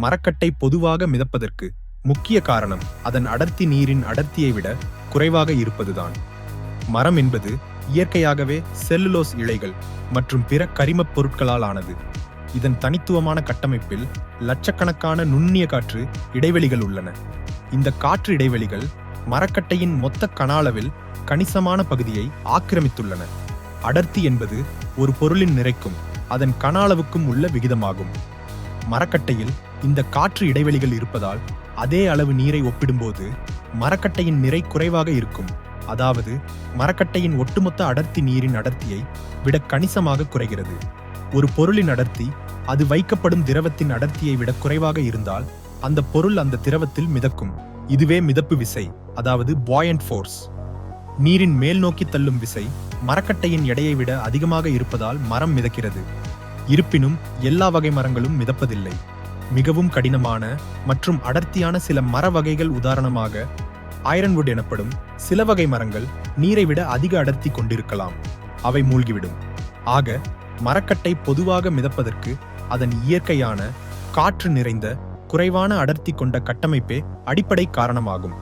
மரக்கட்டை பொதுவாக மிதப்பதற்கு முக்கிய காரணம் அதன் அடர்த்தி நீரின் அடர்த்தியை விட குறைவாக இருப்பதுதான். மரம் என்பது இயற்கையாகவே செல்லுலோஸ் இழைகள் மற்றும் பிற கரிமப் பொருட்களால் ஆனது. இதன் தனித்துவமான கட்டமைப்பில் லட்சக்கணக்கான நுண்ணிய காற்று இடைவெளிகள் உள்ளன. இந்த காற்று இடைவெளிகள் மரக்கட்டையின் மொத்த கன அளவில் கணிசமான பகுதியை ஆக்கிரமித்துள்ளன. அடர்த்தி என்பது ஒரு பொருளின் நிறைக்கும் அதன் கன அளவுக்கும் உள்ள விகிதமாகும். மரக்கட்டையில் இந்த காற்று இடைவெளிகள் இருப்பதால் அதே அளவு நீரை ஒப்பிடும்போது மரக்கட்டையின் நிறை குறைவாக இருக்கும். அதாவது மரக்கட்டையின் ஒட்டுமொத்த அடர்த்தி நீரின் அடர்த்தியை விட கணிசமாக குறைகிறது. ஒரு பொருளின் அடர்த்தி அது வைக்கப்படும் திரவத்தின் அடர்த்தியை விட குறைவாக இருந்தால் அந்த பொருள் அந்த திரவத்தில் மிதக்கும். இதுவே மிதப்பு விசை, அதாவது பாயண்ட் ஃபோர்ஸ். நீரின் மேல் நோக்கி தள்ளும் விசை மரக்கட்டையின் எடையை விட அதிகமாக இருப்பதால் மரம் மிதக்கிறது. இருப்பினும் எல்லா வகை மரங்களும் மிதப்பதில்லை. மிகவும் கடினமான மற்றும் அடர்த்தியான சில மர வகைகள், உதாரணமாக ஐரன்வுட் எனப்படும் சில வகை மரங்கள் நீரை விட அதிக அடர்த்தி கொண்டிருக்கலாம். அவை மூழ்கிவிடும். ஆக மரக்கட்டை பொதுவாக மிதப்பதற்கு அதன் இயற்கையான காற்று நிறைந்த குறைவான அடர்த்தி கொண்ட கட்டமைப்பே அடிப்படை காரணமாகும்.